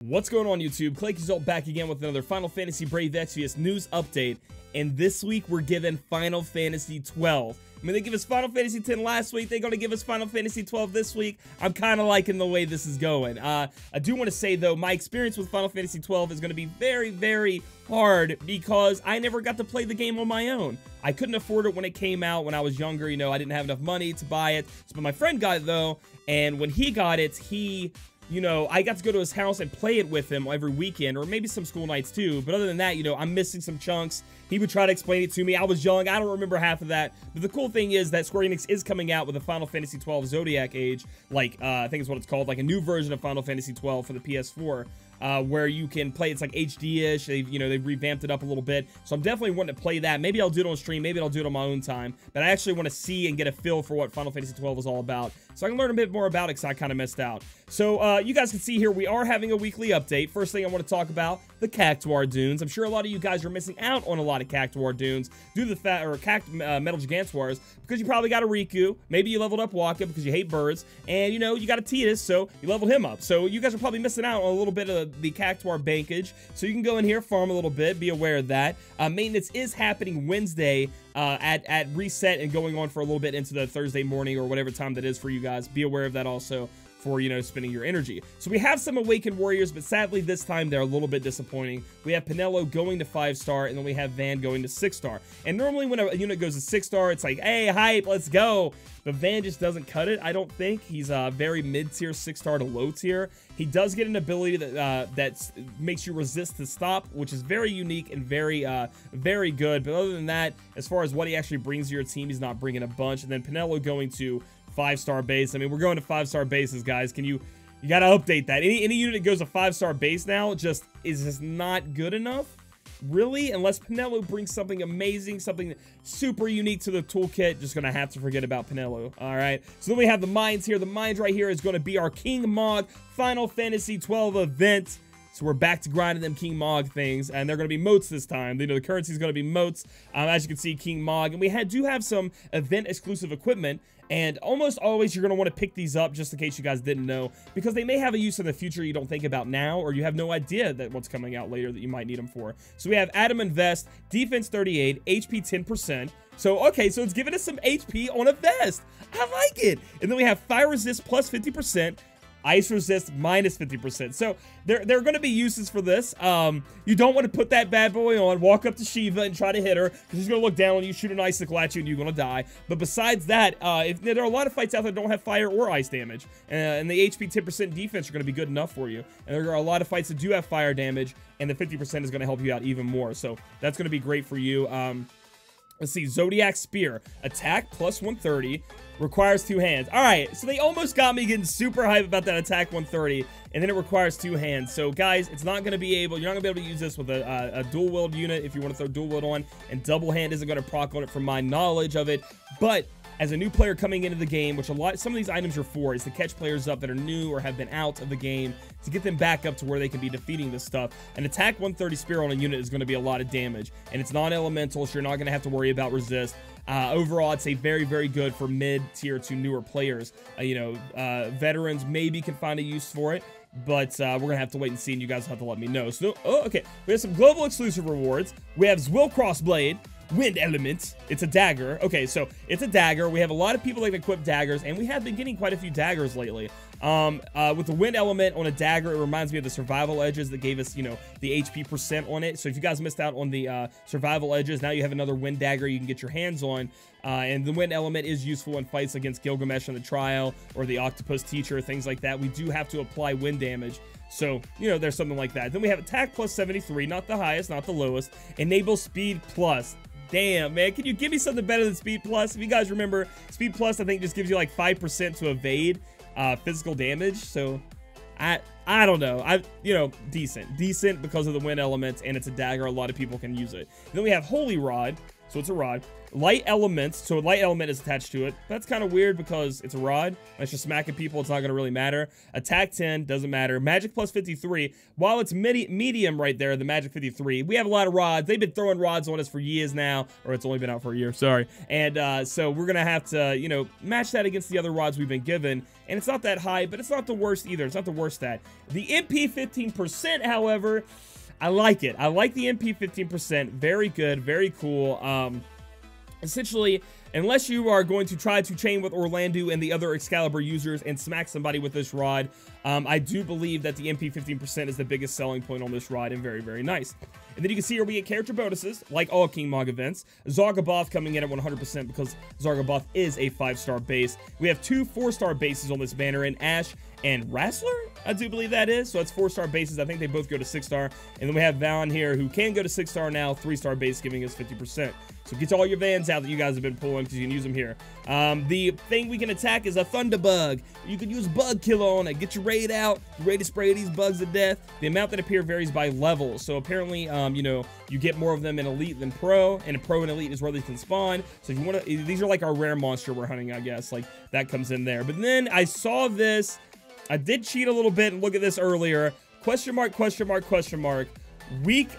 What's going on, YouTube? Clay Result back again with another Final Fantasy Brave Exvius news update, and this week we're given Final Fantasy XII. I mean, they give us Final Fantasy X last week, they're going to give us Final Fantasy XII this week. I'm kind of liking the way this is going. I do want to say, though, my experience with Final Fantasy XII is going to be very, very hard because I never got to play the game on my own. I couldn't afford it when it came out when I was younger, you know, I didn't have enough money to buy it. But my friend got it, though, and when he got it, you know, I got to go to his house and play it with him every weekend, or maybe some school nights too. But other than that, you know, I'm missing some chunks. He would try to explain it to me. I was young. I don't remember half of that. But the cool thing is that Square Enix is coming out with a Final Fantasy XII Zodiac Age, like, I think is what it's called, like a new version of Final Fantasy XII for the PS4. Where you can play, it's like HD-ish, they've revamped it up a little bit, so I'm definitely wanting to play that. Maybe I'll do it on stream, maybe I'll do it on my own time, but I actually want to see and get a feel for what Final Fantasy XII is all about, so I can learn a bit more about it, because I kind of missed out. So, you guys can see here, we are having a weekly update. First thing I want to talk about, the Cactuar Dunes. I'm sure a lot of you guys are missing out on a lot of Cactuar Dunes due to the Metal Gigantuars, because you probably got a Riku, maybe you leveled up Waka because you hate birds, and, you know, you got a Tidus, so you leveled him up. So, you guys are probably missing out on a little bit of the Cactuar bankage, so you can go in here, farm a little bit, be aware of that. Maintenance is happening Wednesday at reset and going on for a little bit into the Thursday morning or whatever time that is for you guys. Be aware of that also for, you know, spending your energy. So we have some Awakened Warriors, but sadly this time they're a little bit disappointing. We have Pinello going to 5-star, and then we have Van going to 6-star. And normally when a unit goes to 6-star, it's like, hey, hype, let's go. But Van just doesn't cut it, I don't think. He's very mid-tier, 6-star to low-tier. He does get an ability that makes you resist to stop, which is very unique and very, very good. But other than that, as far as what he actually brings to your team, he's not bringing a bunch. And then Pinello going to 5-star base. I mean, we're going to 5-star bases, guys. You gotta update that. Any unit that goes to 5-star base now is just not good enough, really, unless Pinello brings something amazing, something super unique to the toolkit. Just gonna have to forget about Pinello. All right, so then we have the mines here. The mines right here is going to be our King Mog Final Fantasy XII event. So we're back to grinding them King Mog things, and they're going to be motes this time. You know, the currency is going to be motes. As you can see, King Mog, and we do have some event-exclusive equipment, and almost always you're going to want to pick these up, just in case you guys didn't know, because they may have a use in the future you don't think about now, or you have no idea that what's coming out later that you might need them for. So we have Adamant Vest, Defense 38, HP 10%. So, okay, so it's giving us some HP on a vest. I like it. And then we have Fire Resist plus 50%. Ice Resist minus 50%. So there are going to be uses for this. You don't want to put that bad boy on, walk up to Shiva and try to hit her, because she's going to look down on you, shoot an icicle at you, and you're going to die. But besides that, there are a lot of fights out there that don't have fire or ice damage, and the HP 10% defense are going to be good enough for you. And there are a lot of fights that do have fire damage, and the 50% is going to help you out even more. So that's going to be great for you. Let's see, Zodiac Spear. Attack plus 130. Requires 2 hands. Alright, so they almost got me getting super hype about that attack 130. And then it requires 2 hands. So, guys, you're not going to be able to use this with a dual-wield unit if you want to throw dual-wield on. And double hand isn't going to proc on it from my knowledge of it. But as a new player coming into the game, which some of these items are for, is to catch players up that are new or have been out of the game, to get them back up to where they can be defeating this stuff. An attack 130 spear on a unit is going to be a lot of damage, and it's non-elemental, so you're not going to have to worry about resist. Overall, I'd say very, very good for mid-tier to newer players. Veterans maybe can find a use for it, but we're going to have to wait and see, and you guys have to let me know. So, okay, we have some global exclusive rewards. We have Zwill Crossblade. Wind Element. It's a dagger. Okay, so it's a dagger. We have a lot of people that can equip daggers, and we have been getting quite a few daggers lately. With the Wind Element on a dagger, it reminds me of the Survival Edges that gave us, you know, the HP % on it. So if you guys missed out on the Survival Edges, now you have another Wind Dagger you can get your hands on. And the Wind Element is useful in fights against Gilgamesh in the Trial, or the Octopus Teacher, things like that. We do have to apply wind damage. So, you know, there's something like that. Then we have Attack plus 73, not the highest, not the lowest. Enable Speed plus. Damn, man, can you give me something better than Speed Plus? If you guys remember, Speed Plus, I think, just gives you like 5% to evade physical damage. So, I don't know. You know, decent because of the wind elements, and it's a dagger. A lot of people can use it. And then we have Holy Rod. so it's a rod. Light elements, so a light element is attached to it. That's kind of weird because it's a rod. It's just smacking people, it's not going to really matter. Attack 10, doesn't matter. Magic plus 53, while it's medium right there, the Magic 53. We have a lot of rods. They've been throwing rods on us for years now, or it's only been out for a year, sorry. And so we're going to have to, you know, match that against the other rods we've been given. And it's not that high, but it's not the worst either. It's not the worst stat. The MP 15%, however, I like it. I like the MP 15%. Very good, very cool. Essentially, unless you are going to try to chain with Orlando and the other Excalibur users and smack somebody with this rod, I do believe that the MP 15% is the biggest selling point on this rod, and very, very nice. And then you can see here we get character bonuses, like all King Mog events. Zargaboth coming in at 100% because Zargaboth is a 5-star base. We have 2 4-star bases on this banner in Ash and Wrestler, I do believe that is. So that's 4-star bases. I think they both go to 6-star. And then we have Vaughn here, who can go to 6-star now, 3-star base, giving us 50%. So get all your Vans out that you guys have been pulling, because you can use them here. The thing we can attack is a Thunderbug. You can use Bug Killer on it. Get your raid out. You're ready to spray these bugs to death. The amount that appear varies by level. So apparently, you know, you get more of them in Elite than Pro, and a Pro and Elite is where they can spawn. So if you want to, these are like our rare monster we're hunting, I guess. Like, that comes in there. But then I saw this. I did cheat a little bit and look at this earlier. Question mark, question mark, question mark. Weak.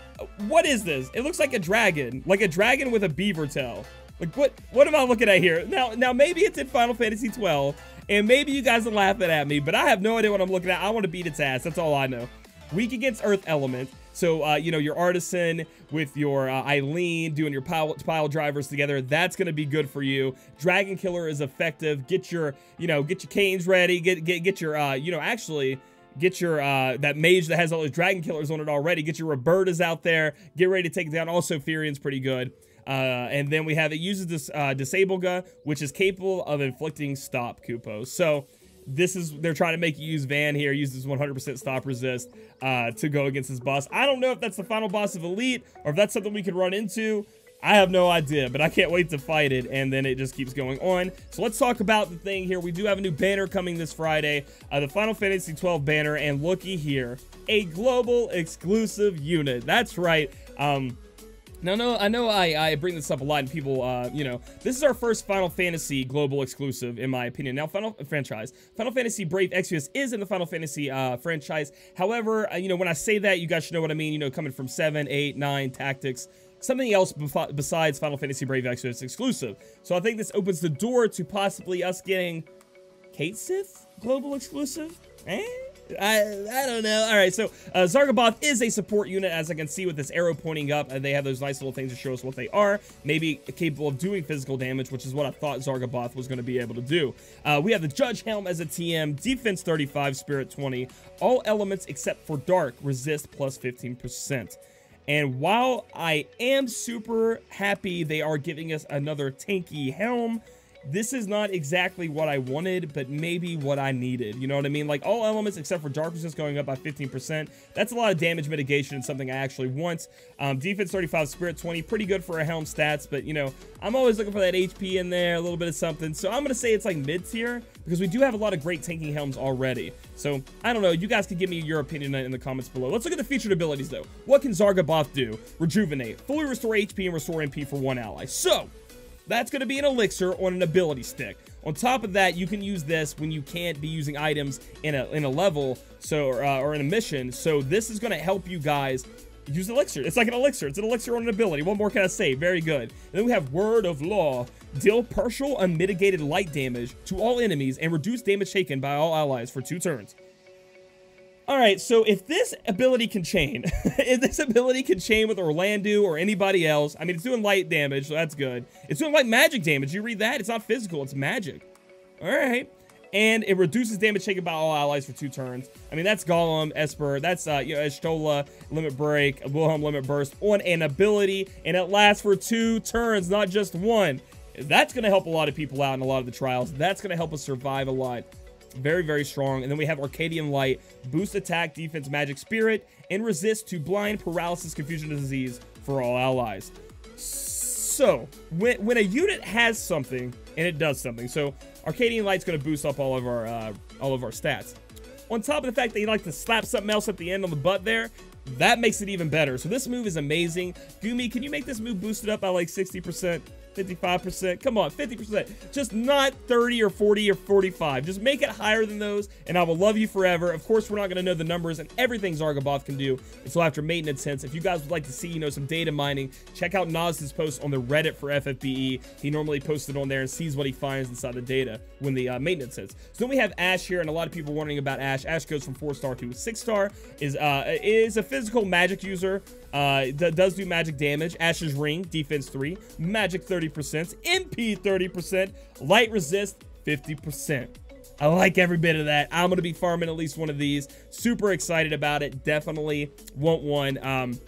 What is this? It looks like a dragon with a beaver tail. Like, what am I looking at here? Now maybe it's in Final Fantasy XII, and maybe you guys are laughing at me, but I have no idea what I'm looking at. I want to beat its ass. That's all I know. Weak against Earth Element. So, you know, your Artisan with your Eileen doing your pile drivers together, that's going to be good for you. Dragon Killer is effective. Get your, you know, get your canes ready. Get your, you know, actually, get your, that mage that has all those Dragon Killers on it already. Get your Robertas out there. Get ready to take it down. Also, Furion's pretty good. And then we have, it uses this Disable Gun, which is capable of inflicting stop Kupos. So, this is, they're trying to make you use Van here, use this 100% stop resist to go against this boss. I don't know if that's the final boss of Elite, or if that's something we can run into. I have no idea, but I can't wait to fight it, and then it just keeps going on. So let's talk about the thing here. We do have a new banner coming this Friday, the Final Fantasy XII banner, and looky here, a global exclusive unit. That's right. Now, I know I bring this up a lot, and people, you know, this is our first Final Fantasy global exclusive, in my opinion. Now, Final Fantasy Brave Exvius is in the Final Fantasy franchise. However, you know, when I say that, you guys should know what I mean. You know, coming from 7, 8, 9, Tactics, something else besides Final Fantasy Brave Exvius exclusive. So I think this opens the door to possibly us getting Kate Sith global exclusive. I don't know. All right, so Zargaboth is a support unit, as I can see with this arrow pointing up. They have those nice little things to show us what they are. Maybe capable of doing physical damage, which is what I thought Zargaboth was going to be able to do. We have the Judge Helm as a TM, defense 35, spirit 20. All elements except for dark resist plus 15%. And while I am super happy they are giving us another tanky helm, this is not exactly what I wanted, but maybe what I needed. You know what I mean? Like, all elements except for dark resist going up by 15%. That's a lot of damage mitigation and something I actually want. Defense 35, spirit 20, pretty good for a helm stats, but, you know, I'm always looking for that HP in there, a little bit of something. So I'm going to say it's like mid-tier, because we do have a lot of great tanking helms already. So, I don't know. You guys can give me your opinion in the comments below. Let's look at the featured abilities, though. What can Zargaboth do? Rejuvenate. Fully restore HP and restore MP for one ally. So, that's going to be an elixir on an ability stick. On top of that, you can use this when you can't be using items in a level, so or in a mission. So this is going to help you guys use elixir. It's like an elixir. It's an elixir on an ability. What more can I say? Very good. And then we have Word of Law. Deal partial unmitigated light damage to all enemies and reduce damage taken by all allies for 2 turns. Alright, so if this ability can chain, if this ability can chain with Orlando or anybody else, I mean, it's doing light damage, so that's good. It's doing like magic damage. You read that? It's not physical, it's magic. Alright. And it reduces damage taken by all allies for 2 turns. I mean, that's Golem, Esper, that's, you know, Estola, Limit Break, Wilhelm Limit Burst on an ability, and it lasts for 2 turns, not just 1. That's going to help a lot of people out in a lot of the trials. That's going to help us survive a lot. Very, very strong. And then we have Arcadian Light, boost attack, defense, magic, spirit, and resist to blind, paralysis, confusion, and disease for all allies. So, when a unit has something, and it does something, so Arcadian Light's going to boost up all of our stats. On top of the fact that you like to slap something else at the end on the butt there, that makes it even better. So this move is amazing. Gumi, can you make this move boosted up by like 60%? 55%? Come on, 50%. Just not 30 or 40 or 45. Just make it higher than those, and I will love you forever. Of course, we're not going to know the numbers and everything Zargaboth can do until after maintenance hints. If you guys would like to see, you know, some data mining, check out Naz's post on the Reddit for FFBE. He normally posts it on there and sees what he finds inside the data when the maintenance hits. So then we have Ashe here, and a lot of people wondering about Ashe. Ashe goes from 4-star to 6-star, is a physical magic user. Does do magic damage. Ashe's ring, defense 3, magic 30%, MP 30%, light resist 50%. I like every bit of that. I'm going to be farming at least one of these. Super excited about it. Definitely want one.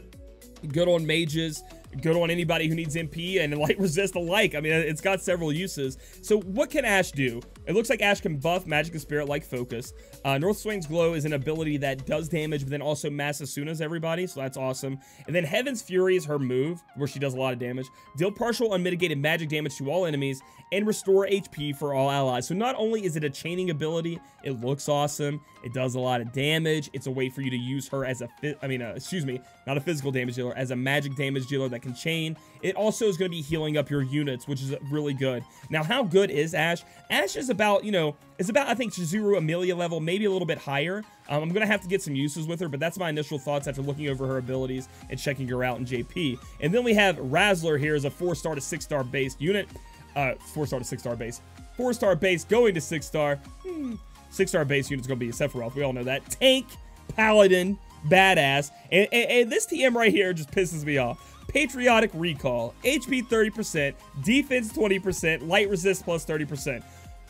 Good on mages. Good on anybody who needs MP and light resist alike. I mean, it's got several uses. So what can Ashe do? It looks like Ashe can buff magic and spirit like focus. North Swing's Glow is an ability that does damage, but then also mass Asunas everybody, so that's awesome. And then Heaven's Fury is her move, where she does a lot of damage. Deal partial unmitigated magic damage to all enemies, and restore HP for all allies. So not only is it a chaining ability, it looks awesome, it does a lot of damage, it's a way for you to use her as a, not a physical damage dealer, as a magic damage dealer that can chain. It also is going to be healing up your units, which is really good. Now, how good is Ashe? Ashe is about, you know, I think, Chizuru Amelia level, maybe a little bit higher. I'm going to have to get some uses with her, but that's my initial thoughts after looking over her abilities and checking her out in JP. And then we have Razzler here as a 4-star to 6-star based unit. 4-star to 6-star base. 4-star base going to 6-star. 6-star base unit's going to be Sephiroth. We all know that. Tank, Paladin, badass. And this TM right here just pisses me off. Patriotic Recall, HP 30%, defense 20%, light resist plus 30%.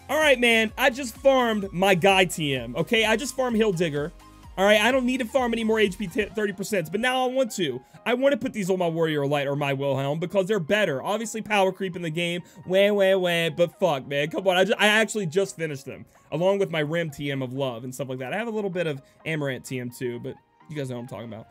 All right, man, I just farmed my guy TM, okay? I just farmed Hill Digger. All right, I don't need to farm any more HP 30%, but now I want to. I want to put these on my Warrior Light or my Wilhelm because they're better. Obviously, power creep in the game, but fuck, man, come on. I actually just finished them, along with my Rim TM of Love and stuff like that. I have a little bit of Amaranth TM too, but you guys know what I'm talking about.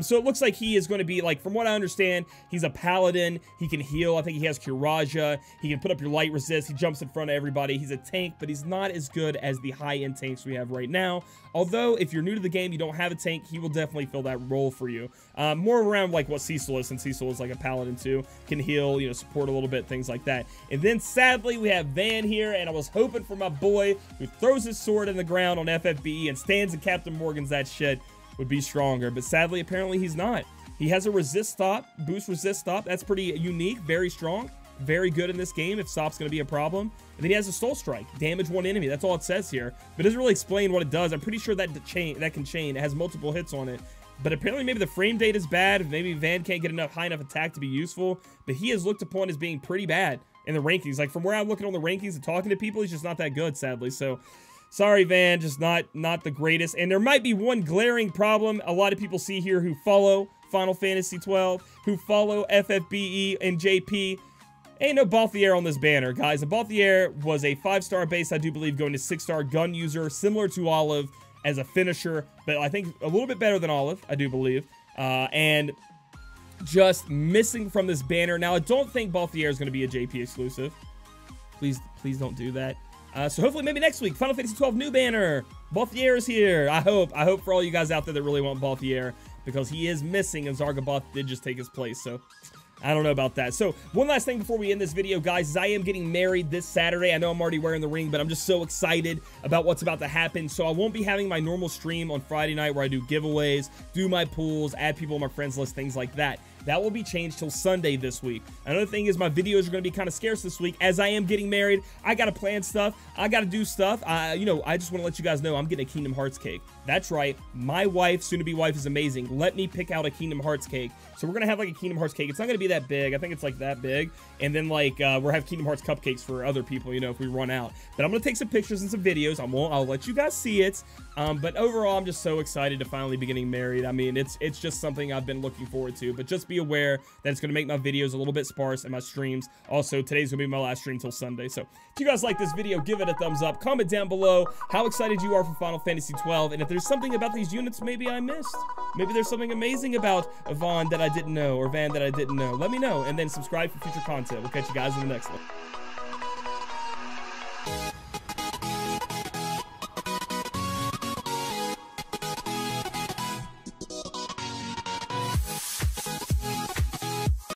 So it looks like he is going to be, like, from what I understand, he's a paladin. He can heal. I think he has Kiraja. He can put up your light resist. He jumps in front of everybody. He's a tank, but he's not as good as the high-end tanks we have right now. Although, if you're new to the game, you don't have a tank, he will definitely fill that role for you. More around, like, what Cecil is, and Cecil is, like, a paladin, too. Can heal, you know, support a little bit, things like that. And then, sadly, we have Van here, and I was hoping for my boy who throws his sword in the ground on FFBE and stands in Captain Morgan's that shit would be stronger, but sadly, apparently he's not. He has a resist stop, boost resist stop. That's pretty unique, very strong, very good in this game if stop's going to be a problem. And then he has a soul strike, damage one enemy. That's all it says here, but it doesn't really explain what it does. I'm pretty sure that can chain. It has multiple hits on it, but apparently maybe the frame data is bad. Maybe Van can't get high enough attack to be useful, but he is looked upon as being pretty bad in the rankings. Like, from where I'm looking on the rankings and talking to people, he's just not that good, sadly. So sorry, Van, just not the greatest. And there might be one glaring problem a lot of people see here who follow Final Fantasy XII, who follow FFBE and JP. Ain't no Balthier on this banner, guys. The Balthier was a 5-star base, I do believe, going to 6-star gun user, similar to Olive as a finisher, but I think a little bit better than Olive, I do believe. And just missing from this banner. Now, I don't think Balthier is going to be a JP exclusive. Please don't do that. So hopefully maybe next week, Final Fantasy XII new banner. Balthier is here. I hope for all you guys out there that really want Balthier, because he is missing and Zargaboth did just take his place. So I don't know about that. So one last thing before we end this video, guys, is I am getting married this Saturday. I know I'm already wearing the ring, but I'm just so excited about what's about to happen. So I won't be having my normal stream on Friday night where I do giveaways, do my pools, add people on my friends list, things like that. That will be changed till Sunday this week. Another thing is my videos are going to be kind of scarce this week. As I am getting married, I got to plan stuff. I got to do stuff. You know, I just want to let you guys know I'm getting a Kingdom Hearts cake. That's right. My wife, soon-to-be wife, is amazing. Let me pick out a Kingdom Hearts cake. So we're going to have, like, a Kingdom Hearts cake. It's not going to be that big. I think it's, like, that big. And then, like, we'll have Kingdom Hearts cupcakes for other people, you know, if we run out. But I'm going to take some pictures and some videos. I'll let you guys see it. But overall, I'm just so excited to finally be getting married. I mean, it's just something I've been looking forward to. But just be aware that it's going to make my videos a little bit sparse and my streams. Also, today's going to be my last stream till Sunday. So if you guys like this video, give it a thumbs up. Comment down below how excited you are for Final Fantasy XII. And if there's something about these units maybe I missed. Maybe there's something amazing about Yvonne that I didn't know, or Van that I didn't know. Let me know, and then subscribe for future content. We'll catch you guys in the next one.